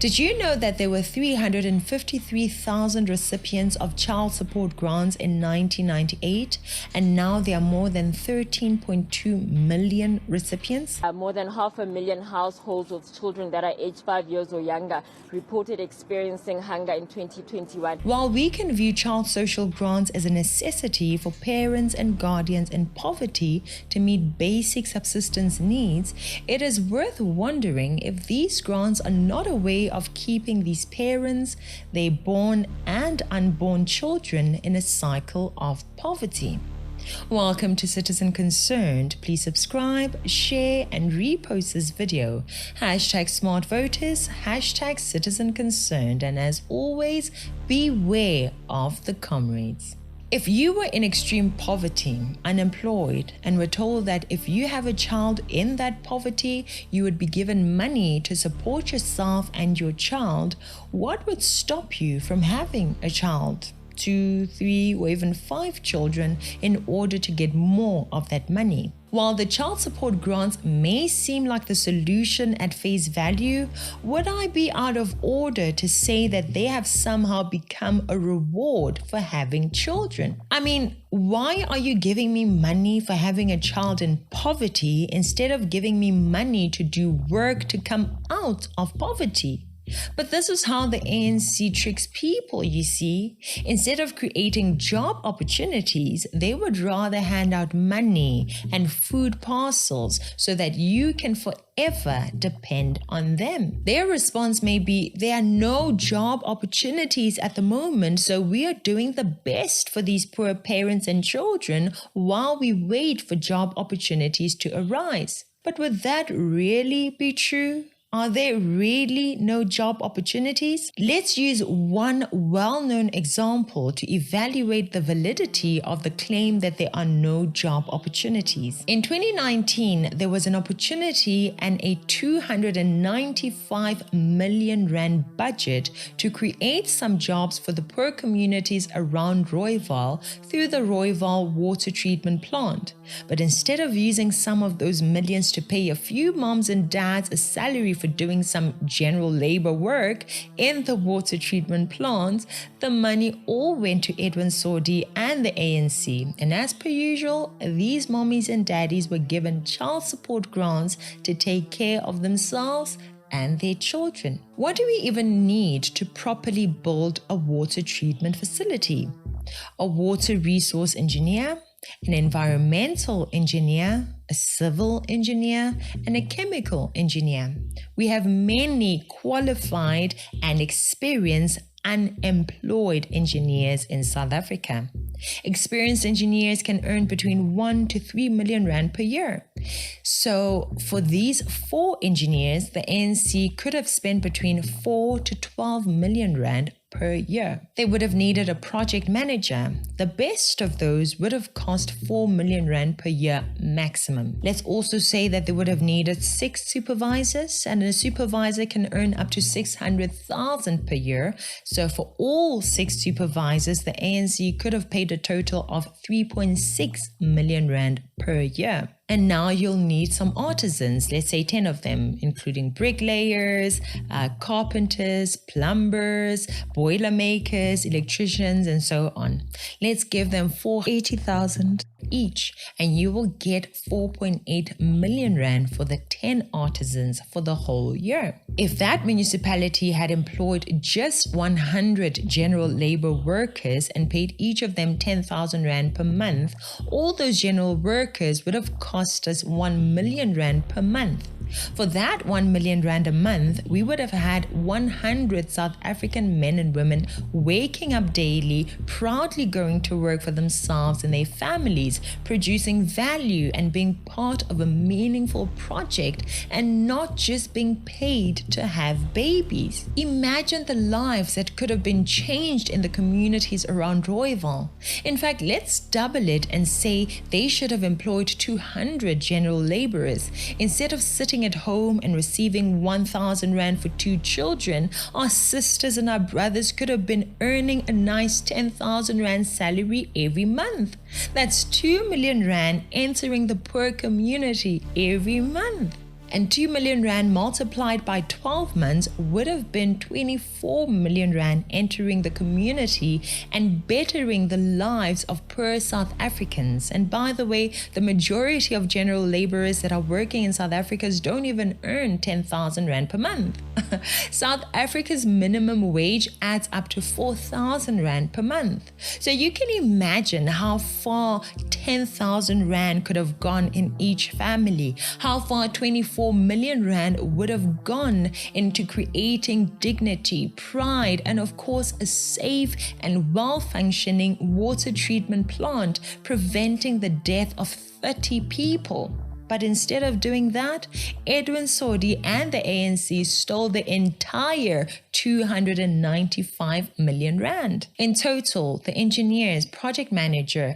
Did you know that there were 353,000 recipients of child support grants in 1998, and now there are more than 13.2 million recipients? More than 500,000 households with children that are aged 5 years or younger reported experiencing hunger in 2021. While we can view child social grants as a necessity for parents and guardians in poverty to meet basic subsistence needs, it is worth wondering if these grants are not a way of keeping these parents, their born and unborn children in a cycle of poverty. Welcome to Citizen Concerned. Please subscribe, share and repost this video. #SmartVoters, #Citizen Concerned, and as always, beware of the comrades. If you were in extreme poverty, unemployed, and were told that if you have a child in that poverty, you would be given money to support yourself and your child, what would stop you from having a child, 2, 3, or even 5 children in order to get more of that money? While the child support grants may seem like the solution at face value, would I be out of order to say that they have somehow become a reward for having children? I mean, why are you giving me money for having a child in poverty instead of giving me money to do work to come out of poverty? But this is how the ANC tricks people, you see. Instead of creating job opportunities, they would rather hand out money and food parcels so that you can forever depend on them. Their response may be, there are no job opportunities at the moment, so we are doing the best for these poor parents and children while we wait for job opportunities to arise. But would that really be true? Are there really no job opportunities? Let's use one well-known example to evaluate the validity of the claim that there are no job opportunities. In 2019, there was an opportunity and a 295 million rand budget to create some jobs for the poor communities around Rooiwal through the Rooiwal water treatment plant. But instead of using some of those millions to pay a few moms and dads a salary for doing some general labor work in the water treatment plants, the money all went to Edwin Sodi and the ANC. And as per usual, these mommies and daddies were given child support grants to take care of themselves and their children. What do we even need to properly build a water treatment facility? A water resource engineer, an environmental engineer, a civil engineer, and a chemical engineer. We have many qualified and experienced unemployed engineers in South Africa. Experienced engineers can earn between 1 to 3 million rand per year. So for these 4 engineers, the ANC could have spent between 4 to 12 million rand per year. They would have needed a project manager. The best of those would have cost 4 million rand per year maximum. Let's also say that they would have needed 6 supervisors, and a supervisor can earn up to 600,000 per year. So for all 6 supervisors, the ANC could have paid a total of 3.6 million rand per year. And now you'll need some artisans, let's say 10 of them, including bricklayers, carpenters, plumbers, boiler makers, electricians, and so on. Let's give them 480,000 each, and you will get 4.8 million rand for the 10 artisans for the whole year. If that municipality had employed just 100 general labor workers and paid each of them 10,000 rand per month, all those general workers would have cost us 1 million rand per month. For that 1 million rand a month, we would have had 100 South African men and women waking up daily, proudly going to work for themselves and their families, producing value and being part of a meaningful project and not just being paid to have babies. Imagine the lives that could have been changed in the communities around Rooiwal. In fact, let's double it and say they should have employed 200 general laborers. Instead of sitting at home and receiving 1,000 rand for 2 children, our sisters and our brothers could have been earning a nice 10,000 rand salary every month. That's 2 million rand entering the poor community every month. And 2 million rand multiplied by 12 months would have been 24 million rand entering the community and bettering the lives of poor South Africans. And by the way, the majority of general laborers that are working in South Africa don't even earn 10,000 rand per month. South Africa's minimum wage adds up to 4,000 rand per month. So you can imagine how far 10,000 rand could have gone in each family, how far 24 million rand would have gone into creating dignity, pride, and of course a safe and well-functioning water treatment plant, preventing the death of 30 people. But instead of doing that, Edwin Sodi and the ANC stole the entire 295 million rand. In total, the engineers, project manager,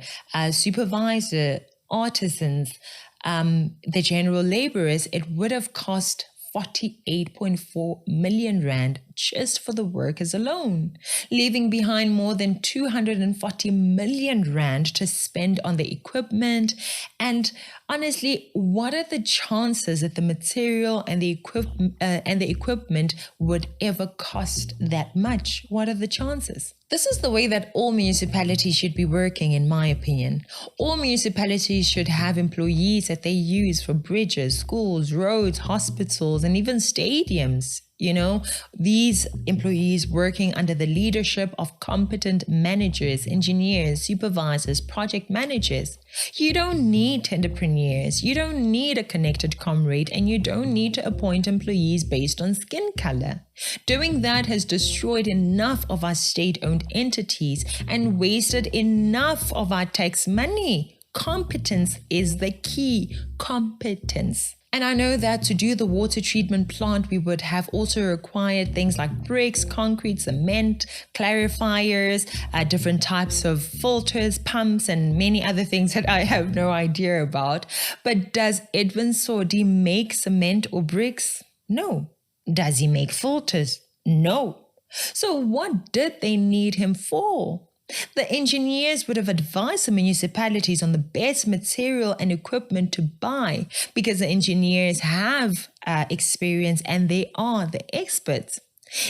supervisor, artisans, the general laborers, it would have cost 48.4 million rand just for the workers alone, leaving behind more than 240 million rand to spend on the equipment. And honestly, what are the chances that the material and the equipment would ever cost that much? What are the chances? This is the way that all municipalities should be working, in my opinion. All municipalities should have employees that they use for bridges, schools, roads, hospitals, and even stadiums. You know, these employees working under the leadership of competent managers, engineers, supervisors, project managers. You don't need entrepreneurs, you don't need a connected comrade, and you don't need to appoint employees based on skin color. Doing that has destroyed enough of our state-owned entities and wasted enough of our tax money. Competence is the key. Competence. And I know that to do the water treatment plant, we would have also required things like bricks, concrete, cement, clarifiers, different types of filters, pumps, and many other things that I have no idea about. But does Edwin Sodi make cement or bricks? No. Does he make filters? No. So what did they need him for? The engineers would have advised the municipalities on the best material and equipment to buy because the engineers have experience and they are the experts.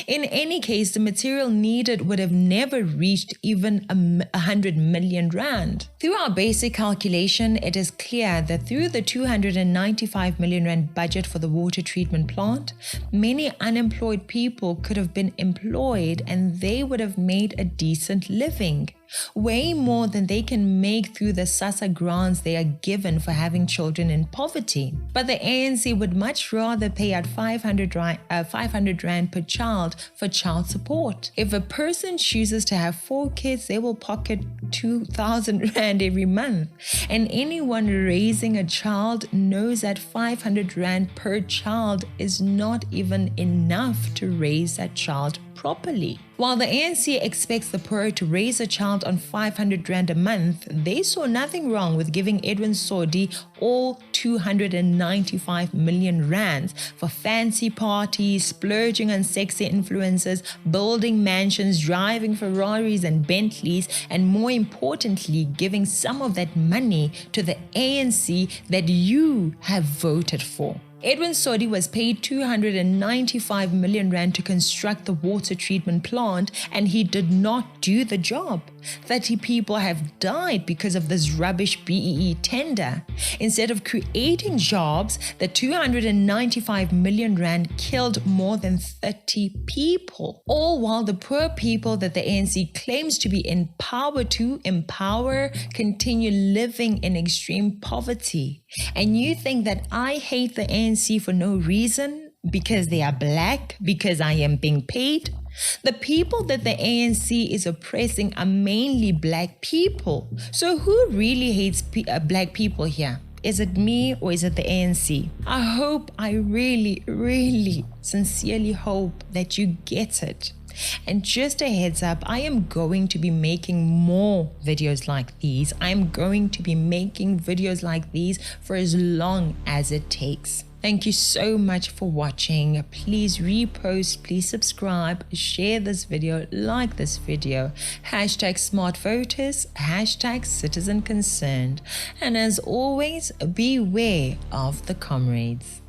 In any case, the material needed would have never reached even 100 million rand. Through our basic calculation, it is clear that through the 295 million rand budget for the water treatment plant, many unemployed people could have been employed and they would have made a decent living. Way more than they can make through the SASSA grants they are given for having children in poverty. But the ANC would much rather pay out 500 rand per child for child support. If a person chooses to have 4 kids, they will pocket 2,000 rand every month. And anyone raising a child knows that 500 rand per child is not even enough to raise that child properly. While the ANC expects the poor to raise a child on 500 rand a month, they saw nothing wrong with giving Edwin Sodi all 295 million rands for fancy parties, splurging on sexy influencers, building mansions, driving Ferraris and Bentleys, and more importantly, giving some of that money to the ANC that you have voted for. Edwin Sodi was paid 295 million rand to construct the water treatment plant, and he did not do the job. 30 people have died because of this rubbish BEE tender. Instead of creating jobs, the 295 million rand killed more than 30 people. All while the poor people that the ANC claims to be empowered to empower continue living in extreme poverty. And you think that I hate the ANC for no reason? Because they are black? Because I am being paid? The people that the ANC is oppressing are mainly black people. So who really hates black people here? Is it me or is it the ANC? I really sincerely hope that you get it. And just a heads up, I am going to be making more videos like these. I'm going to be making videos like these for as long as it takes. Thank you so much for watching. Please repost, please subscribe, share this video, like this video. #SmartVoters, #CitizenConcerned. And as always, beware of the comrades.